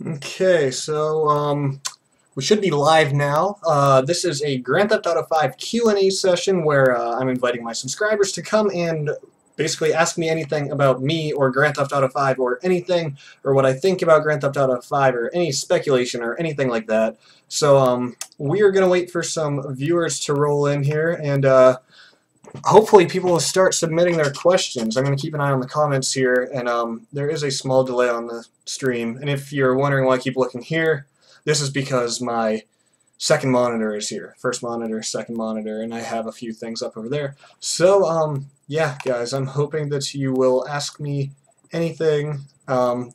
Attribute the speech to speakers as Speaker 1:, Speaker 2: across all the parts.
Speaker 1: Okay, so we should be live now. This is a Grand Theft Auto 5 Q&A session where I'm inviting my subscribers to come and basically ask me anything about me or Grand Theft Auto 5 or anything or what I think about Grand Theft Auto 5 or any speculation or anything like that. So we are going to wait for some viewers to roll in here and hopefully people will start submitting their questions. I'm going to keep an eye on the comments here, and there is a small delay on the stream. And if you're wondering why I keep looking here, this is because my second monitor is here. First monitor, second monitor, and I have a few things up over there. So, yeah, guys, I'm hoping that you will ask me anything.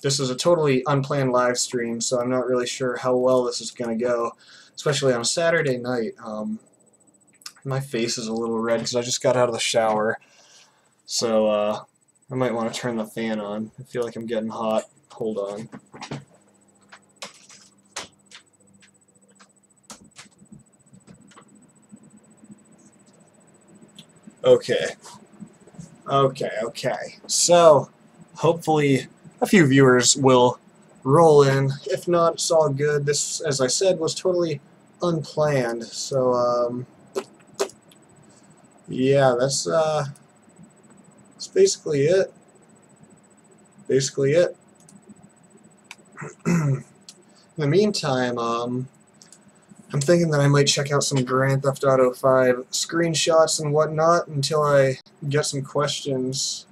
Speaker 1: This is a totally unplanned live stream, so I'm not really sure how well this is going to go, especially on a Saturday night. My face is a little red because I just got out of the shower, so I might want to turn the fan on. I feel like I'm getting hot. Hold on. Okay. Okay. So, hopefully a few viewers will roll in. If not, it's all good. This, as I said, was totally unplanned, so yeah, that's basically it. In the meantime, I'm thinking that I might check out some Grand Theft Auto 5 screenshots and whatnot until I get some questions.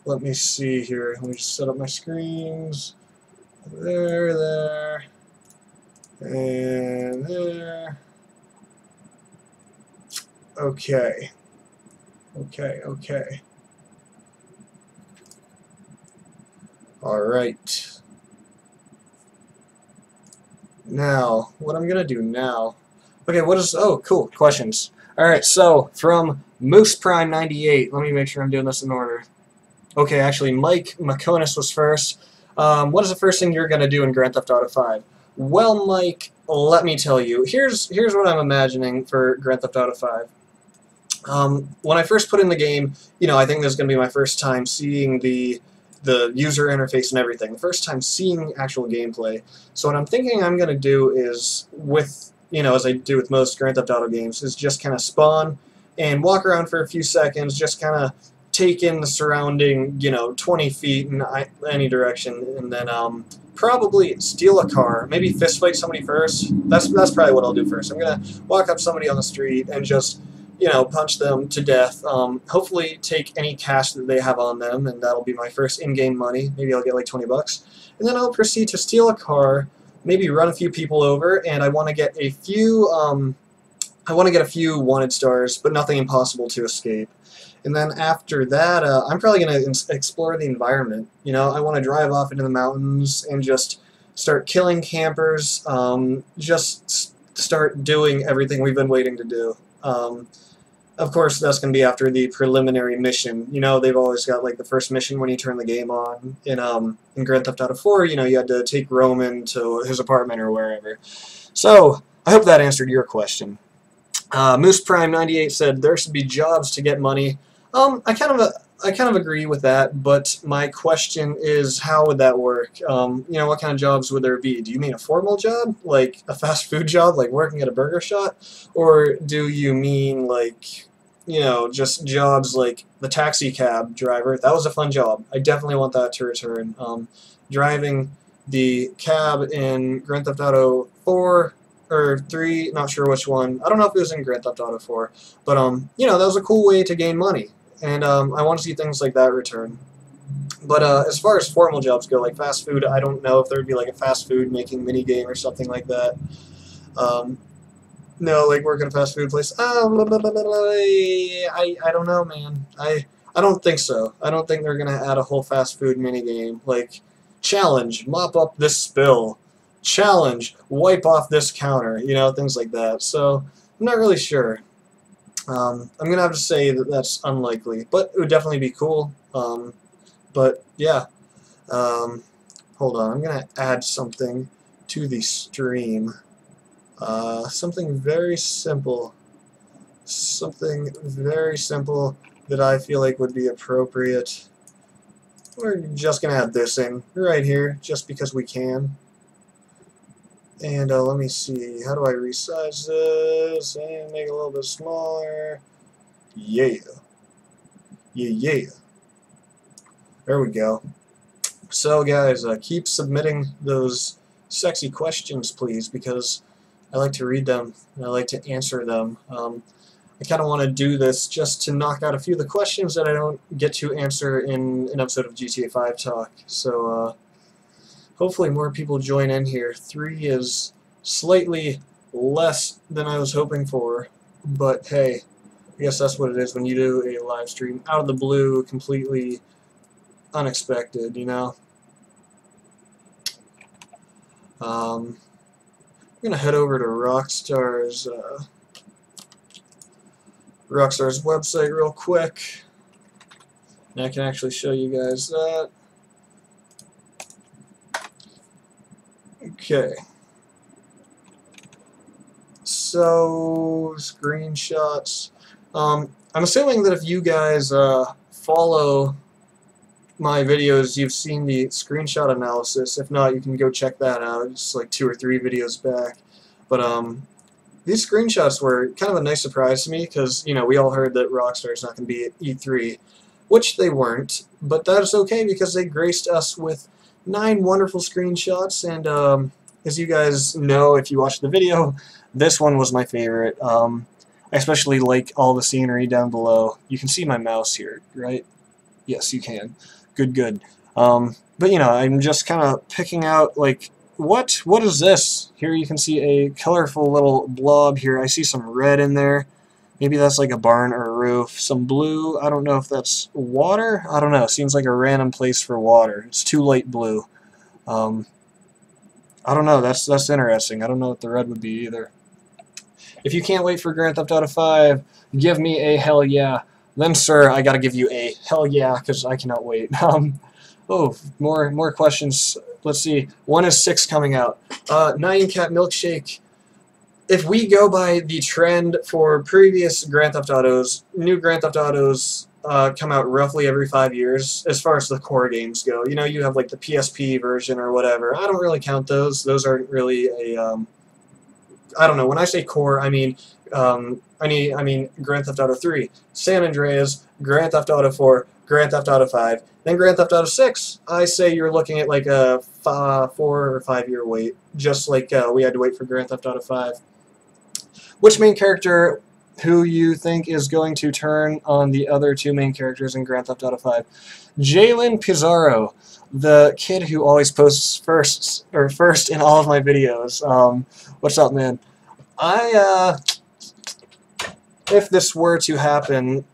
Speaker 1: Let me see here. Let me just set up my screens. There, and there. Okay. Alright. Now, what I'm gonna do now. Okay, oh, cool, questions. Alright, so, from Moose Prime 98, let me make sure I'm doing this in order. Okay, actually, Mike McConis was first. What is the first thing you're gonna do in Grand Theft Auto 5? Well, Mike, let me tell you. Here's what I'm imagining for Grand Theft Auto 5. When I first put in the game, I think this is going to be my first time seeing the user interface and everything. The first time seeing actual gameplay. So what I'm thinking I'm going to do is, as I do with most Grand Theft Auto games, is just kind of spawn and walk around for a few seconds, just kind of take in the surrounding, 20 feet in any direction, and then probably steal a car, maybe fist fight somebody first. That's probably what I'll do first. I'm going to walk up somebody on the street and just punch them to death. Hopefully take any cash that they have on them, and that'll be my first in-game money. Maybe I'll get like 20 bucks. And then I'll proceed to steal a car, maybe run a few people over, and I want to get a few wanted stars, but nothing impossible to escape. And then after that, I'm probably going to explore the environment. I want to drive off into the mountains and just start killing campers, just start doing everything we've been waiting to do. Of course, that's going to be after the preliminary mission. They've always got like the first mission when you turn the game on. In Grand Theft Auto 4, you had to take Roman to his apartment or wherever. So, I hope that answered your question. Moose Prime 98 said there should be jobs to get money. I kind of agree with that, but my question is, how would that work? What kind of jobs would there be? Do you mean a formal job, like a fast food job, like working at a burger shop? Or do you mean, like, just jobs like the taxi cab driver? That was a fun job. I definitely want that to return. Driving the cab in Grand Theft Auto 4 or 3, not sure which one. I don't know if it was in Grand Theft Auto 4, but that was a cool way to gain money. And I want to see things like that return. But as far as formal jobs go, like fast food, I don't know if there would be like a fast food making minigame or something like that. No, like work at a fast food place. I don't know, man. I don't think so. I don't think they're going to add a whole fast food minigame. Like, challenge, mop up this spill. Challenge, wipe off this counter. Things like that. So, I'm not really sure. I'm going to have to say that that's unlikely, but it would definitely be cool. But, yeah. Hold on, I'm going to add something to the stream. Something very simple. Something very simple that I feel like would be appropriate. We're just going to add this in right here, just because we can. And let me see, how do I resize this and make it a little bit smaller? Yeah. Yeah. There we go. So guys, keep submitting those sexy questions, please, because I like to read them and I like to answer them. I kind of want to do this just to knock out a few of the questions that I don't get to answer in an episode of GTA 5 Talk. So hopefully more people join in here. 3 is slightly less than I was hoping for, but hey, I guess that's what it is when you do a live stream out of the blue, completely unexpected, you know? I'm going to head over to Rockstar's website real quick, and I can actually show you guys that. Okay. So, screenshots. I'm assuming that if you guys follow my videos, you've seen the screenshot analysis. If not, you can go check that out. It's like 2 or 3 videos back. But these screenshots were kind of a nice surprise to me because, you know, we all heard that Rockstar is not going to be at E3, which they weren't. But that is okay because they graced us with 9 wonderful screenshots. And as you guys know, if you watched the video, this one was my favorite. I especially like all the scenery down below. You can see my mouse here, right? Yes, you can. Good. But you know, I'm just kind of picking out like what is this? Here you can see a colorful little blob here. I see some red in there. Maybe that's like a barn or a roof. Some blue. I don't know if that's water. I don't know. Seems like a random place for water. It's too light blue. I don't know. That's interesting. I don't know what the red would be either. If you can't wait for Grand Theft Auto 5, give me a hell yeah. Then, sir, I gotta give you a hell yeah, because I cannot wait. Oh, more questions. Let's see. When is 6 coming out? 9 Cat Milkshake. If we go by the trend for previous Grand Theft Autos, new Grand Theft Autos come out roughly every 5 years, as far as the core games go. You know, you have like the PSP version or whatever. I don't really count those. Those aren't really a I don't know. When I say core, I mean Grand Theft Auto 3, San Andreas, Grand Theft Auto 4, Grand Theft Auto 5, then Grand Theft Auto 6. I say you're looking at like a 4 or 5 year wait, just like we had to wait for Grand Theft Auto 5. Which main character who you think is going to turn on the other 2 main characters in Grand Theft Auto 5? Jalen Pizarro, the kid who always posts first in all of my videos. What's up, man? If this were to happen,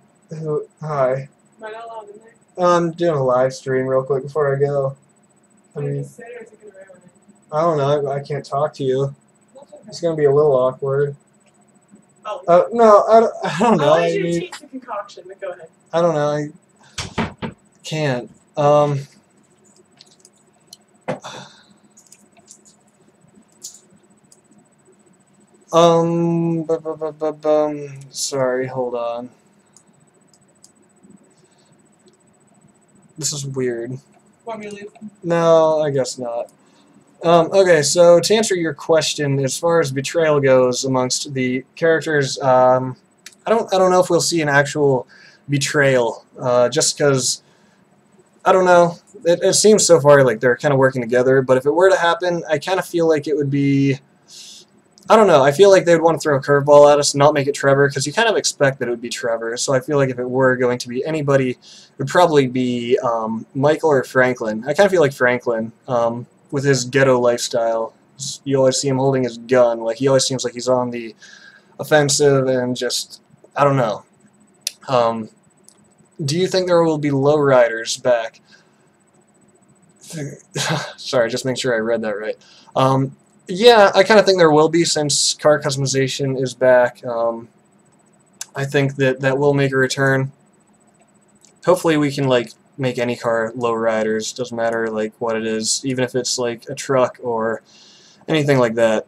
Speaker 1: hi.
Speaker 2: Am I not allowed in there?
Speaker 1: I'm doing a live stream real quick before I go. I mean, I don't know. I can't talk to you. It's gonna be a little awkward.
Speaker 2: Oh.
Speaker 1: No, I don't know.
Speaker 2: I'll let you taste the concoction, but go ahead.
Speaker 1: I don't know. I can't. Sorry, hold on. This is weird.
Speaker 2: Want me to leave?
Speaker 1: No, I guess not. Okay, so to answer your question, as far as betrayal goes amongst the characters, I don't know if we'll see an actual betrayal, just because, I don't know, it seems so far like they're kind of working together, but if it were to happen, I kind of feel like it would be, I don't know, I feel like they would want to throw a curveball at us and not make it Trevor, because you kind of expect that it would be Trevor, so I feel like if it were going to be anybody, it would probably be Michael or Franklin. I kind of feel like Franklin, with his ghetto lifestyle. You always see him holding his gun, like he always seems like he's on the offensive and just, I don't know. Do you think there will be lowriders back? Sorry, just make sure I read that right. Yeah, I kind of think there will be since car customization is back. I think that will make a return. Hopefully we can like make any car lowriders. Doesn't matter like what it is, even if it's like a truck or anything like that.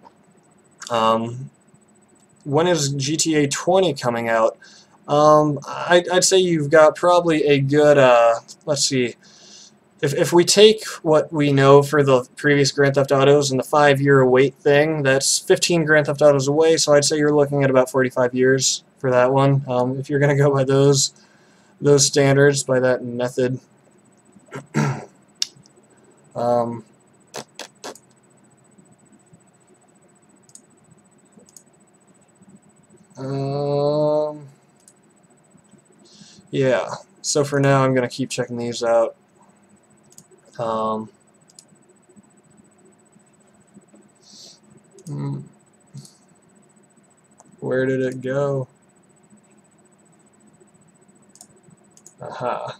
Speaker 1: When is GTA 20 coming out? I'd say you've got probably a good let's see, if we take what we know for the previous Grand Theft Autos and the 5-year wait thing, that's 15 Grand Theft Autos away, so I'd say you're looking at about 45 years for that one. If you're going to go by those standards, by that method. um, yeah, so for now I'm going to keep checking these out. Where did it go? Aha.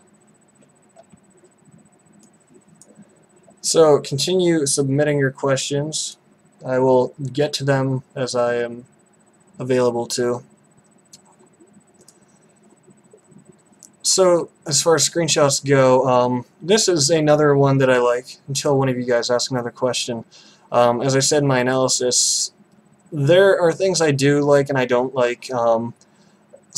Speaker 1: So continue submitting your questions. I will get to them as I am available to. So as far as screenshots go, this is another one that I like until one of you guys ask another question. As I said in my analysis, there are things I do like and I don't like. Some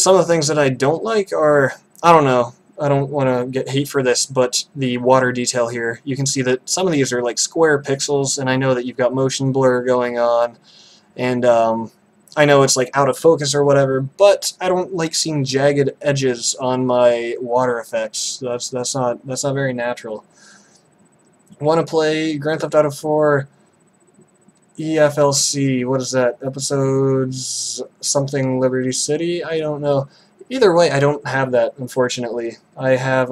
Speaker 1: of the things that I don't like are, I don't know, I don't want to get hate for this, but the water detail here, you can see that some of these are like square pixels, and I know that you've got motion blur going on, and I know it's like out of focus or whatever, but I don't like seeing jagged edges on my water effects. That's not very natural. Want to play Grand Theft Auto 4 EFLC? What is that? Episodes something Liberty City? I don't know. Either way, I don't have that, unfortunately. I have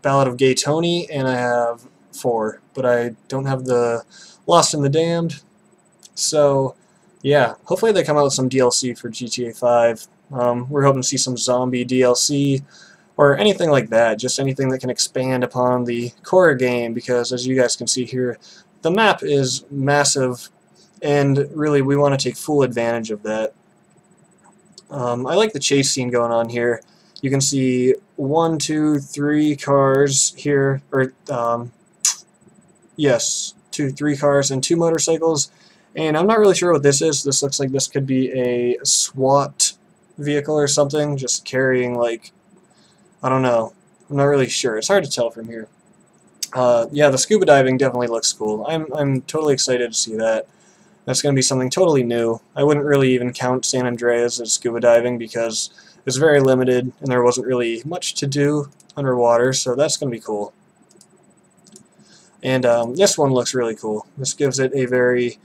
Speaker 1: Ballad of Gay Tony, and I have 4, but I don't have the Lost in the Damned. So, yeah, hopefully they come out with some DLC for GTA 5. We're hoping to see some zombie DLC, or anything like that, just anything that can expand upon the core game, because as you guys can see here, the map is massive, and really we want to take full advantage of that. I like the chase scene going on here. You can see 1, 2, 3 cars here, or yes, 2, 3 cars and 2 motorcycles. And I'm not really sure what this is. This looks like this could be a SWAT vehicle or something, just carrying, like, I don't know. I'm not really sure. It's hard to tell from here. Yeah, the scuba diving definitely looks cool. I'm totally excited to see that. That's going to be something totally new. I wouldn't really even count San Andreas as scuba diving because it was very limited and there wasn't really much to do underwater, so that's going to be cool. And this one looks really cool. This gives it a very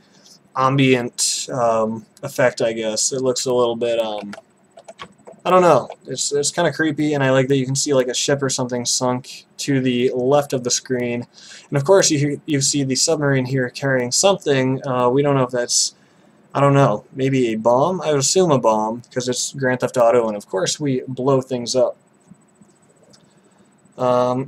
Speaker 1: ambient effect, I guess. It looks a little bit, I don't know, it's kind of creepy, and I like that you can see like a ship or something sunk to the left of the screen. And of course you see the submarine here carrying something. We don't know if that's, I don't know, maybe a bomb? I would assume a bomb, because it's Grand Theft Auto, and of course we blow things up.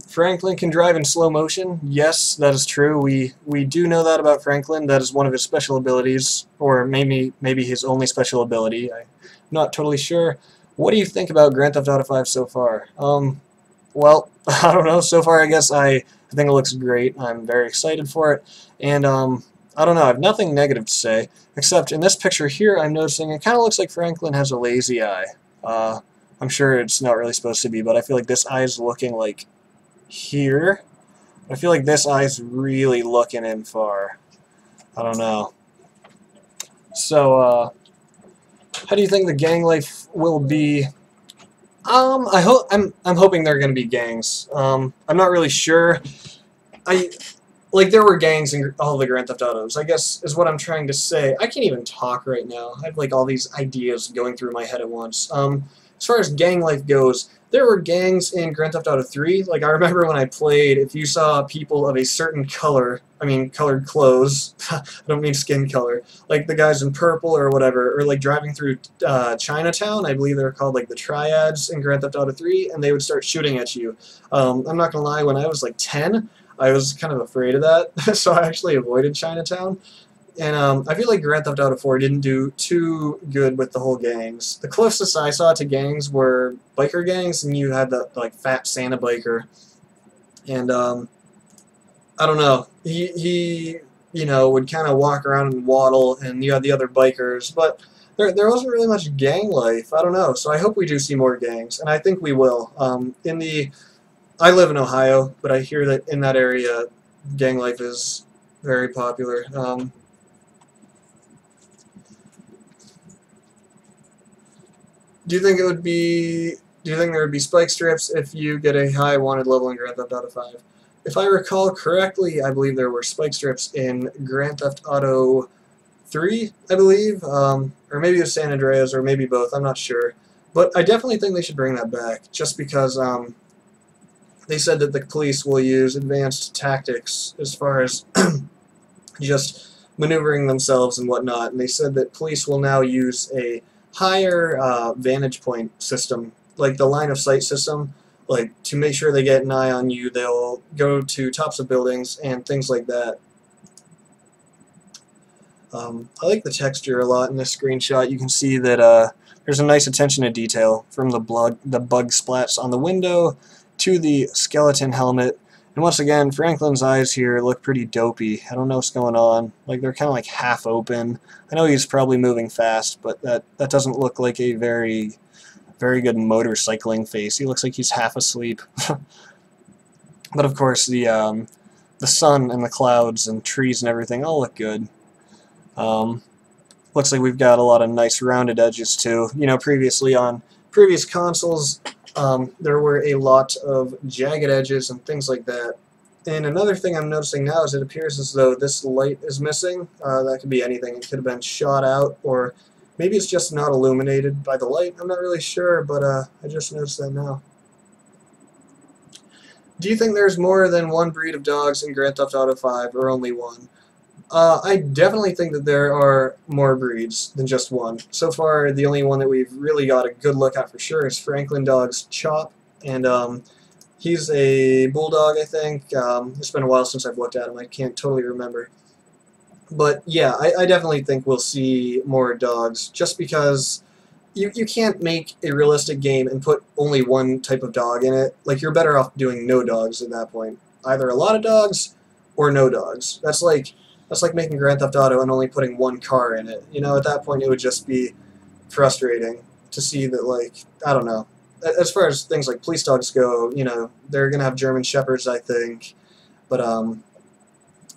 Speaker 1: Franklin can drive in slow motion. Yes, that is true. We do know that about Franklin. That is one of his special abilities, or maybe his only special ability. I'm not totally sure. What do you think about Grand Theft Auto 5 so far? Well, I don't know. So far, I guess I think it looks great. I'm very excited for it, and I don't know. I have nothing negative to say, except in this picture here, I'm noticing it kind of looks like Franklin has a lazy eye. I'm sure it's not really supposed to be, but I feel like this eye is looking like here. I feel like this eye is really looking in far. I don't know. So, how do you think the gang life will be? I'm hoping there are going to be gangs. I'm not really sure. Like there were gangs in all the Grand Theft Autos, I guess is what I'm trying to say. I can't even talk right now. I have like all these ideas going through my head at once. As far as gang life goes, there were gangs in Grand Theft Auto 3. Like, I remember when I played, if you saw people of a certain color, I mean colored clothes, I don't mean skin color, like the guys in purple or whatever, or like driving through Chinatown, I believe they're called like the triads in Grand Theft Auto 3, and they would start shooting at you. I'm not going to lie, when I was like 10, I was kind of afraid of that, so I actually avoided Chinatown. And I feel like Grand Theft Auto 4 didn't do too good with the whole gangs. The closest I saw to gangs were biker gangs, and you had the like fat Santa biker. And I don't know, he you know would kind of walk around and waddle, and you had the other bikers, but there wasn't really much gang life. I don't know, so I hope we do see more gangs, and I think we will. In the I live in Ohio, but I hear that in that area, gang life is very popular. Do you think it would be? Do you think there would be spike strips if you get a high wanted level in Grand Theft Auto 5? If I recall correctly, I believe there were spike strips in Grand Theft Auto 3, I believe, or maybe it was San Andreas, or maybe both. I'm not sure, but I definitely think they should bring that back, just because they said that the police will use advanced tactics as far as just maneuvering themselves and whatnot, and they said that police will now use a higher vantage point system, like the line of sight system, like to make sure they get an eye on you. They'll go to tops of buildings and things like that. I like the texture a lot in this screenshot. You can see that there's a nice attention to detail from the bug splats on the window to the skeleton helmet. And once again, Franklin's eyes here look pretty dopey. I don't know what's going on. Like, they're kind of like half open. I know he's probably moving fast, but that doesn't look like a very good motorcycling face. He looks like he's half asleep. But of course, the sun and the clouds and trees and everything all look good. Looks like we've got a lot of nice rounded edges too. You know, previously on previous consoles, there were a lot of jagged edges and things like that. And another thing I'm noticing now is it appears as though this light is missing. That could be anything. It could have been shot out, or maybe it's just not illuminated by the light. I'm not really sure, but I just noticed that now. Do you think there's more than one breed of dogs in Grand Theft Auto 5, or only one? I definitely think that there are more breeds than just one. So far, the only one that we've really got a good look at for sure is Franklin Dog's Chop, and he's a bulldog, I think. It's been a while since I've looked at him. I can't totally remember. But yeah, I definitely think we'll see more dogs, just because you can't make a realistic game and put only one type of dog in it. Like, you're better off doing no dogs at that point. Either a lot of dogs or no dogs. That's like making Grand Theft Auto and only putting one car in it. You know, at that point it would just be frustrating to see that, like, I don't know. As far as things like police dogs go, you know, they're going to have German Shepherds, I think, but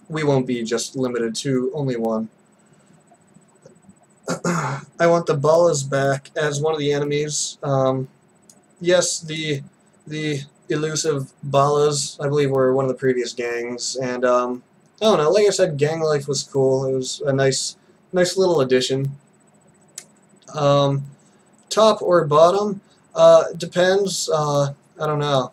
Speaker 1: we won't be just limited to only one. I want the Ballas back as one of the enemies. Yes, the elusive Ballas, I believe, were one of the previous gangs, and I don't know, like I said, gang life was cool. It was a nice little addition. Top or bottom? Depends. I don't know.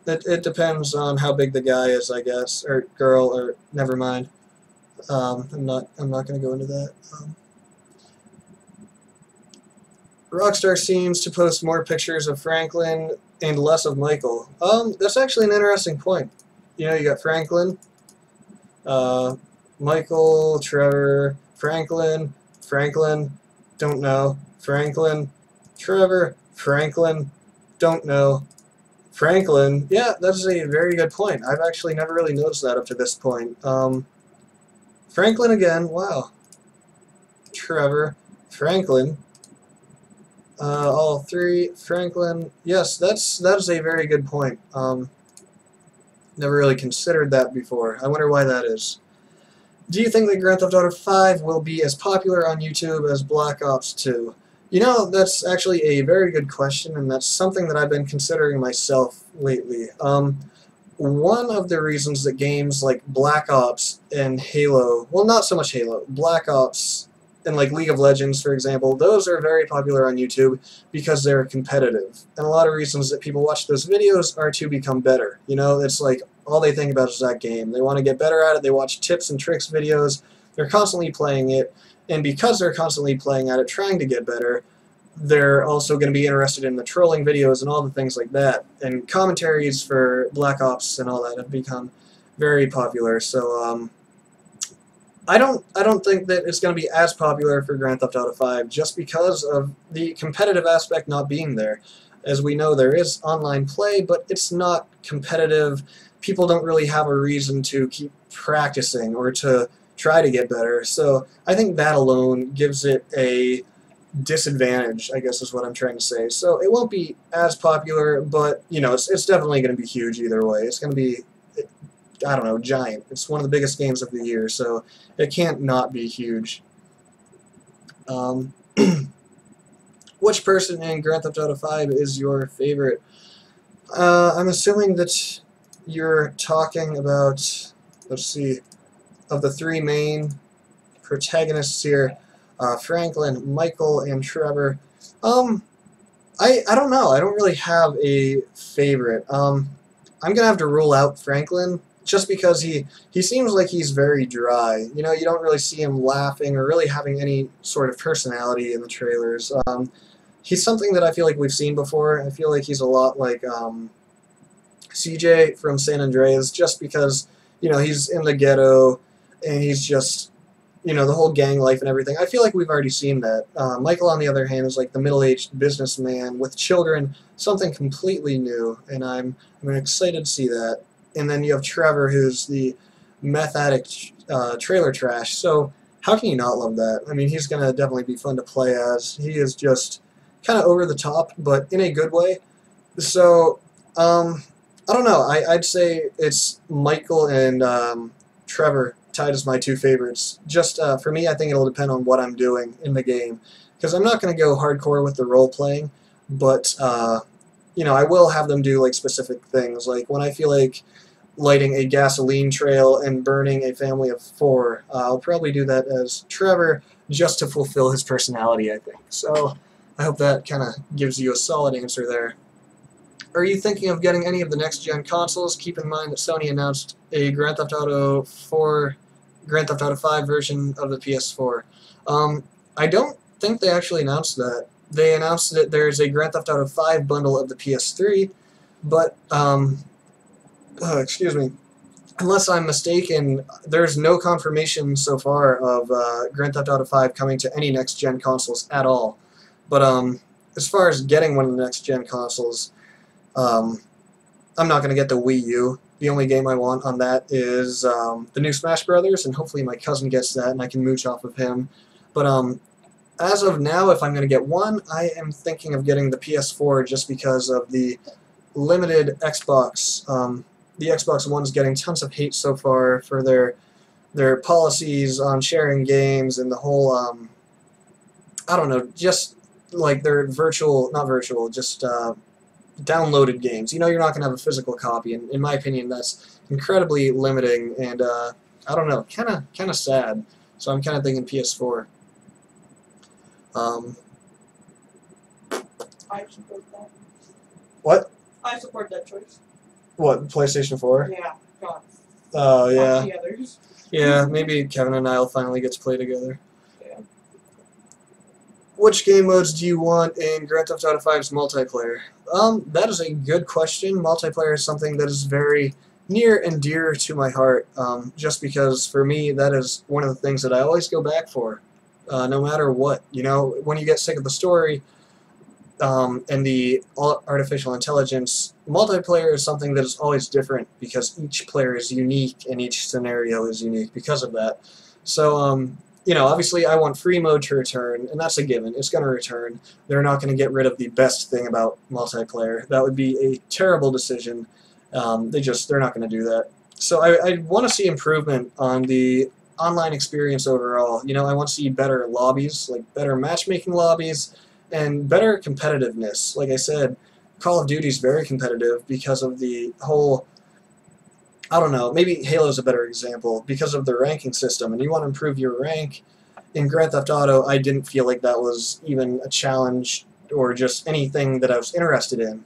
Speaker 1: It depends on how big the guy is, I guess, or girl, or never mind. I'm not going to go into that. Rockstar seems to post more pictures of Franklin and less of Michael. That's actually an interesting point. You know, you got Franklin, Michael, Trevor, Franklin, don't know, Franklin, Trevor, Franklin, don't know, Franklin. Yeah, that's a very good point. I've actually never really noticed that up to this point. Franklin again, wow. Trevor, Franklin, all three, Franklin. Yes, that is a very good point. Never really considered that before. I wonder why that is. Do you think that Grand Theft Auto 5 will be as popular on YouTube as Black Ops 2? You know, that's actually a very good question, and that's something that I've been considering myself lately. One of the reasons that games like Black Ops and Halo, well, not so much Halo, Black Ops and like League of Legends, for example, those are very popular on YouTube because they're competitive. And a lot of reasons that people watch those videos are to become better. You know, it's like all they think about is that game. They want to get better at it. They watch tips and tricks videos. They're constantly playing it. And because they're constantly playing at it, trying to get better, they're also going to be interested in the trolling videos and all the things like that. And commentaries for Black Ops and all that have become very popular. So I don't think that it's going to be as popular for Grand Theft Auto 5 just because of the competitive aspect not being there. As we know, there is online play, but it's not competitive. People don't really have a reason to keep practicing or to try to get better. So I think that alone gives it a disadvantage, I guess is what I'm trying to say. So it won't be as popular, but you know, it's definitely going to be huge either way. It's going to be, I don't know, giant. It's one of the biggest games of the year, so it can't not be huge. Which person in Grand Theft Auto 5 is your favorite? I'm assuming that you're talking about, let's see, of the three main protagonists here, Franklin, Michael, and Trevor. I don't know. I don't really have a favorite. I'm gonna have to rule out Franklin just because he seems like he's very dry. You know, you don't really see him laughing or really having any sort of personality in the trailers. He's something that I feel like we've seen before. I feel like he's a lot like CJ from San Andreas, just because you know he's in the ghetto and he's just you know the whole gang life and everything. I feel like we've already seen that. Michael, on the other hand, is like the middle-aged businessman with children, something completely new, and I'm excited to see that. And then you have Trevor, who's the meth addict trailer trash. So how can you not love that? I mean, he's gonna definitely be fun to play as. He is just kind of over the top, but in a good way. So I don't know. I'd say it's Michael and Trevor tied as my two favorites. Just for me, I think it'll depend on what I'm doing in the game, because I'm not going to go hardcore with the role playing, but you know, I will have them do like specific things. Like when I feel like lighting a gasoline trail and burning a family of 4, I'll probably do that as Trevor just to fulfill his personality, I think. So I hope that kind of gives you a solid answer there. Are you thinking of getting any of the next-gen consoles? Keep in mind that Sony announced a Grand Theft Auto 5 version of the PS4. I don't think they actually announced that. They announced that there's a Grand Theft Auto 5 bundle of the PS3, but, excuse me, unless I'm mistaken, there's no confirmation so far of Grand Theft Auto 5 coming to any next-gen consoles at all. But as far as getting one of the next-gen consoles, I'm not going to get the Wii U. The only game I want on that is the new Smash Brothers, and hopefully my cousin gets that and I can mooch off of him. But as of now, if I'm going to get one, I am thinking of getting the PS4 just because of the limited Xbox. The Xbox One's getting tons of hate so far for their policies on sharing games and the whole, I don't know, just like their not virtual, just downloaded games. You know, you're not going to have a physical copy, and in my opinion, that's incredibly limiting, and I don't know, kind of sad. So I'm kind of thinking PS4.
Speaker 2: I support that.
Speaker 1: What?
Speaker 2: I support that choice.
Speaker 1: What, PlayStation 4?
Speaker 2: Yeah, God.
Speaker 1: Oh, yeah.
Speaker 2: Fuck the others.
Speaker 1: Yeah, maybe Kevin and I will finally get to play together.
Speaker 2: Yeah.
Speaker 1: Which game modes do you want in Grand Theft Auto 5's multiplayer? That is a good question. Multiplayer is something that is very near and dear to my heart, just because for me that is one of the things that I always go back for, no matter what. You know, when you get sick of the story and the artificial intelligence, multiplayer is something that is always different because each player is unique and each scenario is unique because of that. So, you know, obviously I want free mode to return, and that's a given. It's going to return. They're not going to get rid of the best thing about multiplayer. That would be a terrible decision. They're not going to do that. So I want to see improvement on the online experience overall. You know, I want to see better lobbies, like better matchmaking lobbies, and better competitiveness. Like I said, Call of Duty is very competitive because of the whole, I don't know, maybe Halo's a better example because of the ranking system, and you want to improve your rank. In Grand Theft Auto, I didn't feel like that was even a challenge or just anything that I was interested in.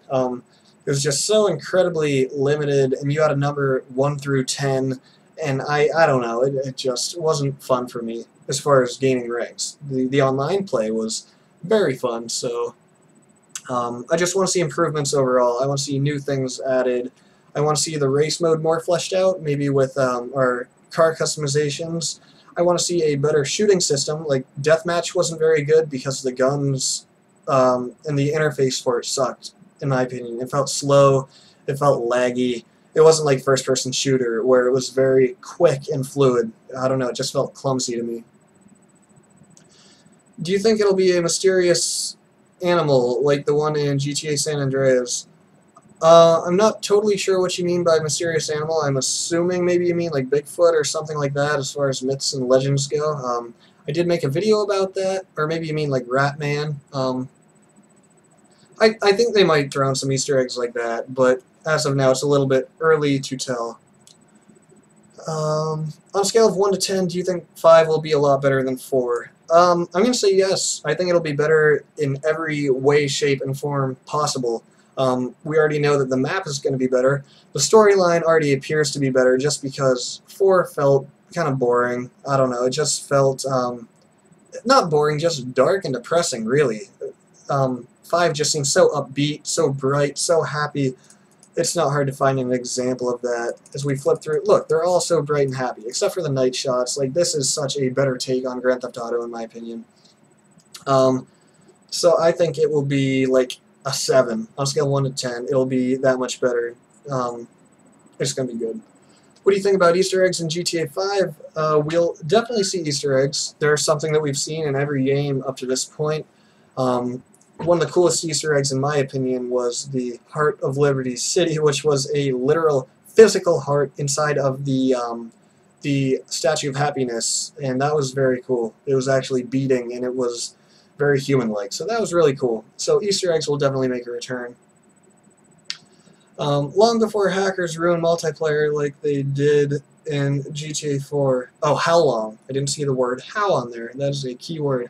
Speaker 1: It was just so incredibly limited, and you had a number 1 through 10, and I don't know, it just wasn't fun for me as far as gaining ranks. The online play was very fun, so I just want to see improvements overall. I want to see new things added. I want to see the race mode more fleshed out, maybe with our car customizations. I want to see a better shooting system. Like, Deathmatch wasn't very good because the guns and the interface for it sucked, in my opinion. It felt slow, it felt laggy. It wasn't like first-person shooter where it was very quick and fluid. I don't know, it just felt clumsy to me. Do you think it'll be a mysterious animal like the one in GTA San Andreas? I'm not totally sure what you mean by mysterious animal. I'm assuming maybe you mean like Bigfoot or something like that as far as myths and legends go. I did make a video about that, or maybe you mean like Ratman. I think they might throw in some Easter eggs like that, but as of now it's a little bit early to tell. On a scale of 1 to 10, do you think 5 will be a lot better than 4? I'm going to say yes. I think it'll be better in every way, shape, and form possible. We already know that the map is going to be better. The storyline already appears to be better just because 4 felt kind of boring. I don't know, it just felt, not boring, just dark and depressing, really. 5 just seems so upbeat, so bright, so happy. It's not hard to find an example of that as we flip through. Look, they're all so bright and happy, except for the night shots. Like, this is such a better take on Grand Theft Auto, in my opinion. So I think it will be like a 7. On a scale of 1 to 10, it'll be that much better. It's going to be good. What do you think about Easter eggs in GTA 5? We'll definitely see Easter eggs. They're something that we've seen in every game up to this point. One of the coolest Easter eggs, in my opinion, was the Heart of Liberty City, which was a literal physical heart inside of the Statue of Happiness, and that was very cool. It was actually beating, and it was very human-like, so that was really cool. So Easter eggs will definitely make a return. Long before hackers ruined multiplayer like they did in GTA 4. Oh, how long? I didn't see the word how on there. That is a key word.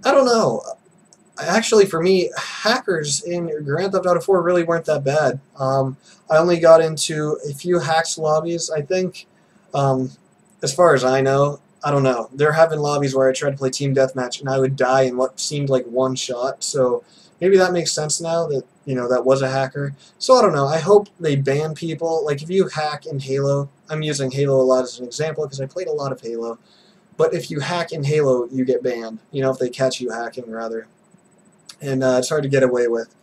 Speaker 1: I don't know. Actually, for me, hackers in Grand Theft Auto 4 really weren't that bad. I only got into a few hacks lobbies, I think. As far as I know, I don't know. There have been lobbies where I tried to play Team Deathmatch and I would die in what seemed like one shot. So maybe that makes sense now that, you know, that was a hacker. So I don't know. I hope they ban people. Like, if you hack in Halo, I'm using Halo a lot as an example because I played a lot of Halo. But if you hack in Halo, you get banned. You know, if they catch you hacking, rather. And it's hard to get away with.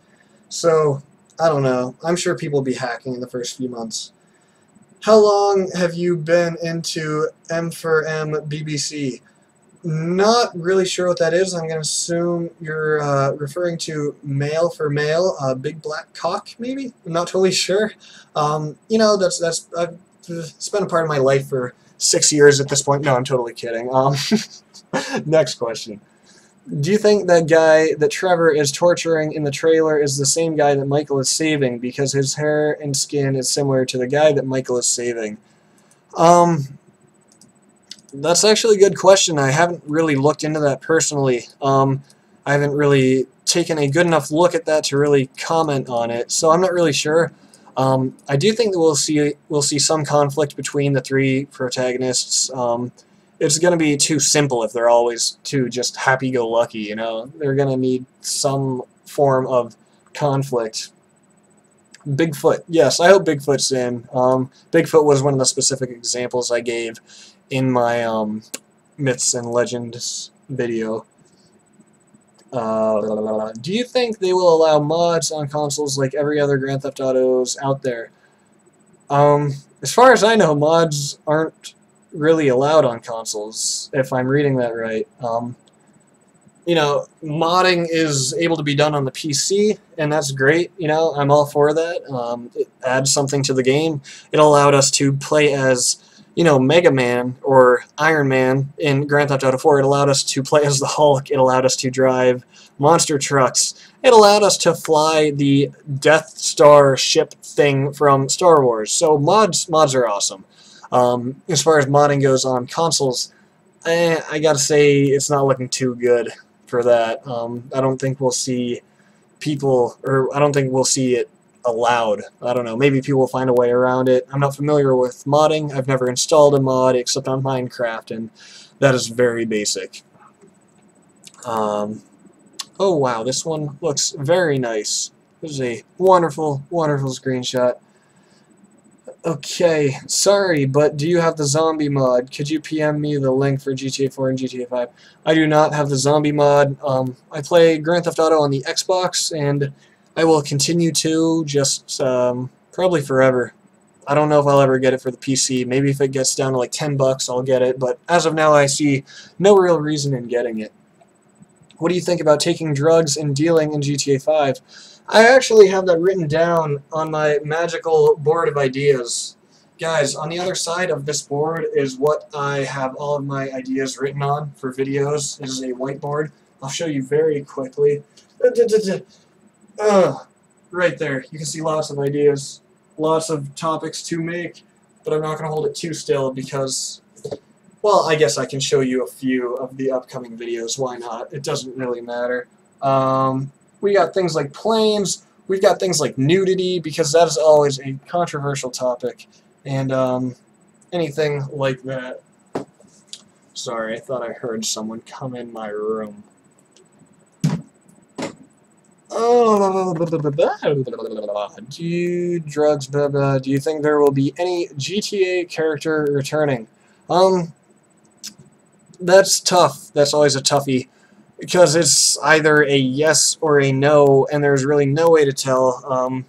Speaker 1: So, I don't know. I'm sure people will be hacking in the first few months. How long have you been into M4M BBC? Not really sure what that is. I'm going to assume you're referring to male for male, big black cock, maybe? I'm not totally sure. You know, I've spent a part of my life for 6 years at this point. No, I'm totally kidding. Next question. Do you think that guy that Trevor is torturing in the trailer is the same guy that Michael is saving because his hair and skin is similar to the guy that Michael is saving? That's actually a good question. I haven't really looked into that personally. I haven't really taken a good enough look at that to really comment on it, so I'm not really sure. I do think that we'll see some conflict between the 3 protagonists. It's going to be too simple if they're always too just happy-go-lucky, you know. They're going to need some form of conflict. Bigfoot. Yes, I hope Bigfoot's in. Bigfoot was one of the specific examples I gave in my Myths and Legends video. Do you think they will allow mods on consoles like every other Grand Theft Autos out there? As far as I know, mods aren't really allowed on consoles, if I'm reading that right. You know, modding is able to be done on the PC, and that's great. You know, I'm all for that. It adds something to the game. It allowed us to play as, you know, Mega Man or Iron Man in Grand Theft Auto 4. It allowed us to play as the Hulk. It allowed us to drive monster trucks. It allowed us to fly the Death Star ship thing from Star Wars. So mods are awesome. As far as modding goes on consoles, I gotta say it's not looking too good for that. I don't think we'll see people, or I don't think we'll see it allowed. I don't know, maybe people will find a way around it. I'm not familiar with modding. I've never installed a mod except on Minecraft, and that is very basic. Oh wow, this one looks very nice. This is a wonderful, wonderful screenshot. Okay, sorry, but do you have the zombie mod? Could you PM me the link for GTA 4 and GTA 5? I do not have the zombie mod. I play Grand Theft Auto on the Xbox, and I will continue to, just probably forever. I don't know if I'll ever get it for the PC. Maybe if it gets down to like $10, I'll get it. But as of now, I see no real reason in getting it. What do you think about taking drugs and dealing in GTA 5? I actually have that written down on my magical board of ideas. Guys, on the other side of this board is what I have all of my ideas written on for videos. This is a whiteboard. I'll show you very quickly. Right there. You can see lots of ideas, lots of topics to make, but I'm not going to hold it too still because, well, I guess I can show you a few of the upcoming videos. Why not? It doesn't really matter. We got things like planes. We've got things like nudity, because that is always a controversial topic. And anything like that. Sorry, I thought I heard someone come in my room. Oh, drugs, blah, blah. Do you think there will be any GTA character returning? That's tough. That's always a toughie, because it's either a yes or a no, and there's really no way to tell.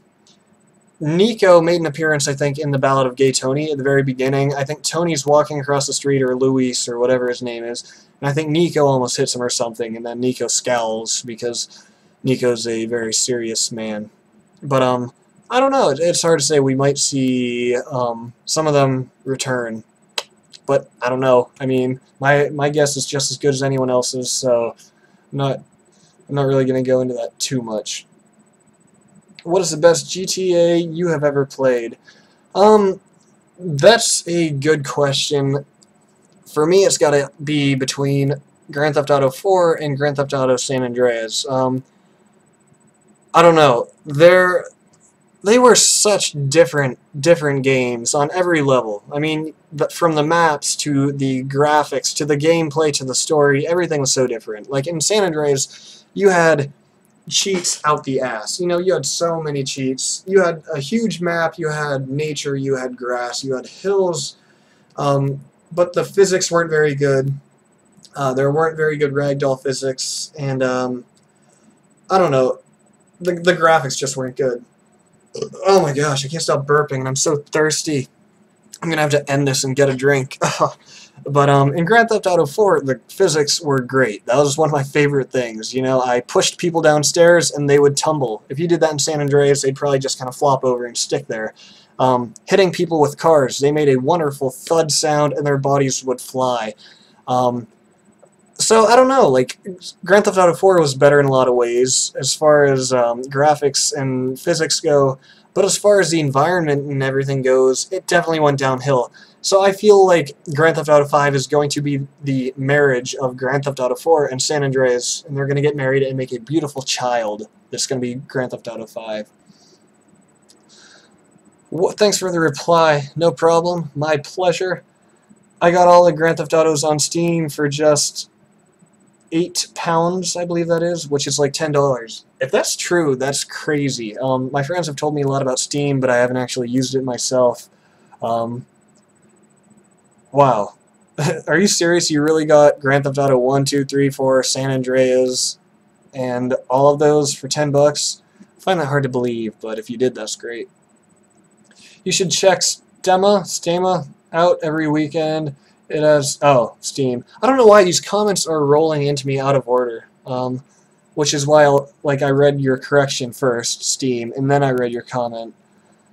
Speaker 1: Nico made an appearance, I think, in the Ballad of Gay Tony at the very beginning. I think Tony's walking across the street, or Luis, or whatever his name is, and I think Nico almost hits him or something, and then Nico scowls, because Nico's a very serious man. But, I don't know. It's hard to say. We might see some of them return. But I don't know. I mean, my guess is just as good as anyone else's, so I'm not really going to go into that too much. What is the best GTA you have ever played? That's a good question. For me, it's got to be between Grand Theft Auto 4 and Grand Theft Auto San Andreas. I don't know. They were such different games on every level. I mean, from the maps to the graphics to the gameplay to the story, everything was so different. Like in San Andreas, you had cheats out the ass. You know, you had so many cheats. You had a huge map, you had nature, you had grass, you had hills, but the physics weren't very good. There weren't very good ragdoll physics, and I don't know, the graphics just weren't good. Oh my gosh, I can't stop burping, and I'm so thirsty. I'm gonna have to end this and get a drink. But in Grand Theft Auto 4, the physics were great. That was one of my favorite things. You know, I pushed people downstairs and they would tumble. If you did that in San Andreas, they'd probably just kind of flop over and stick there. Hitting people with cars, they made a wonderful thud sound and their bodies would fly. So, I don't know, like, Grand Theft Auto 4 was better in a lot of ways as far as graphics and physics go, but as far as the environment and everything goes, it definitely went downhill. So I feel like Grand Theft Auto 5 is going to be the marriage of Grand Theft Auto 4 and San Andreas, and they're going to get married and make a beautiful child. That's going to be Grand Theft Auto 5. Thanks for the reply. No problem. My pleasure. I got all the Grand Theft Autos on Steam for just £8, I believe that is, which is like $10. If that's true, that's crazy. My friends have told me a lot about Steam, but I haven't actually used it myself. Wow. Are you serious? You really got Grand Theft Auto 1, 2, 3, 4, San Andreas, and all of those for $10? I find that hard to believe, but if you did, that's great. You should check Stema out every weekend. It has, oh, Steam. I don't know why these comments are rolling into me out of order, which is why I read your correction first, Steam, and then I read your comment.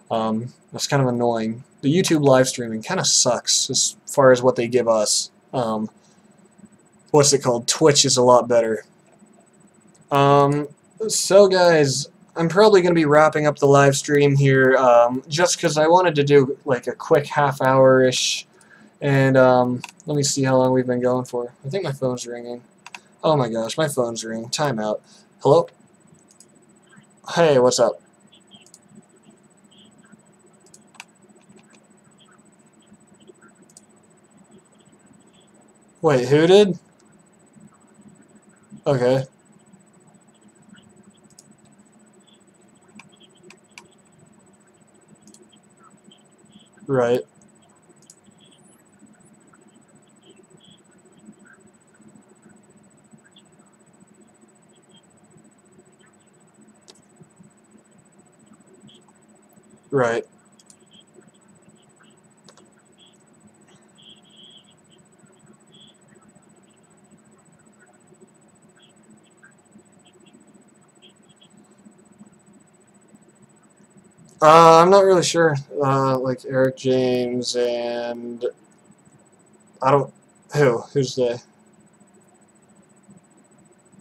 Speaker 1: That's kind of annoying. The YouTube live streaming kind of sucks as far as what they give us. What's it called? Twitch is a lot better. So guys, I'm probably going to be wrapping up the live stream here, just because I wanted to do like a quick half-hour-ish, and let me see how long we've been going for. I think my phone's ringing. Oh my gosh, my phone's ringing. Time out. Hello? Hey, what's up? Wait, who did? Okay. Right. Right. I'm not really sure. Like Eric James and I don't who's the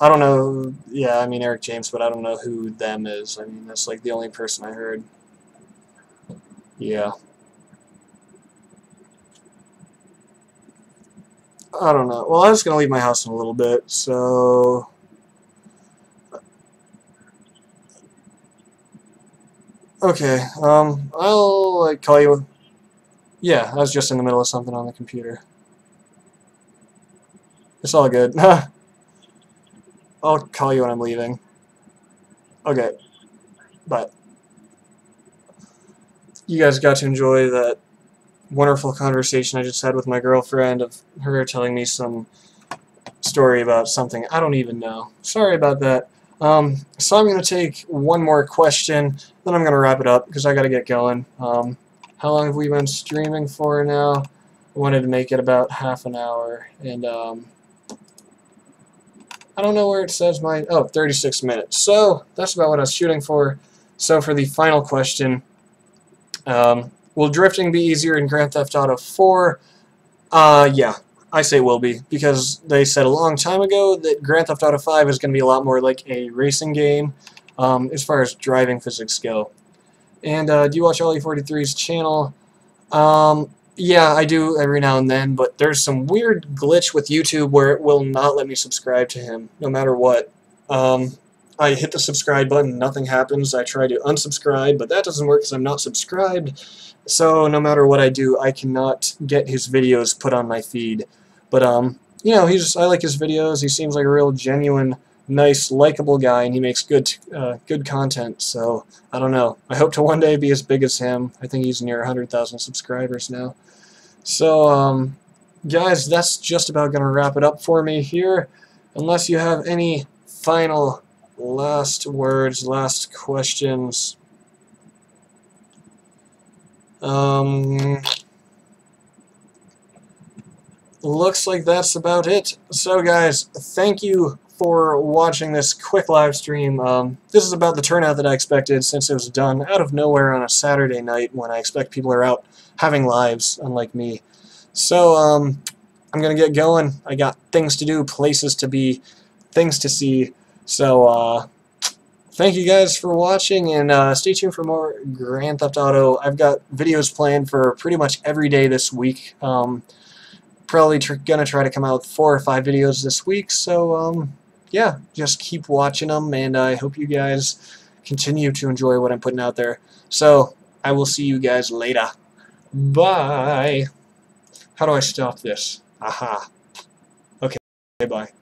Speaker 1: I don't know. Yeah, I mean Eric James, but I don't know who them is. I mean that's like the only person I heard. Yeah, I don't know. Well, I was gonna leave my house in a little bit, so okay. I'll like call you. Yeah, I was just in the middle of something on the computer. It's all good. I'll call you when I'm leaving. Okay, but you guys got to enjoy that wonderful conversation I just had with my girlfriend of her telling me some story about something I don't even know. Sorry about that. So I'm going to take one more question, then I'm going to wrap it up because I got to get going. How long have we been streaming for now? I wanted to make it about half an hour, and I don't know where it says my... Oh, 36 minutes. So that's about what I was shooting for. So for the final question, will drifting be easier in Grand Theft Auto 4? Yeah, I say will be, because they said a long time ago that Grand Theft Auto 5 is going to be a lot more like a racing game as far as driving physics go. And do you watch Ollie43's channel? Yeah, I do every now and then, but there's some weird glitch with YouTube where it will not let me subscribe to him, no matter what. I hit the subscribe button, nothing happens. I try to unsubscribe, but that doesn't work because I'm not subscribed. So no matter what I do, I cannot get his videos put on my feed. But you know, I like his videos. He seems like a real genuine, nice, likable guy, and he makes good content. So I don't know. I hope to one day be as big as him. I think he's near 100,000 subscribers now. So guys, that's just about gonna wrap it up for me here. Unless you have any final last words, last questions. Looks like that's about it. So guys, thank you for watching this quick live stream. This is about the turnout that I expected since it was done out of nowhere on a Saturday night when I expect people are out having lives, unlike me. So I'm going to get going. I got things to do, places to be, things to see. So thank you guys for watching, and stay tuned for more Grand Theft Auto. I've got videos planned for pretty much every day this week. Probably gonna try to come out with 4 or 5 videos this week, so yeah, just keep watching them, and I hope you guys continue to enjoy what I'm putting out there. So I will see you guys later. Bye. How do I stop this? Aha. Okay, bye.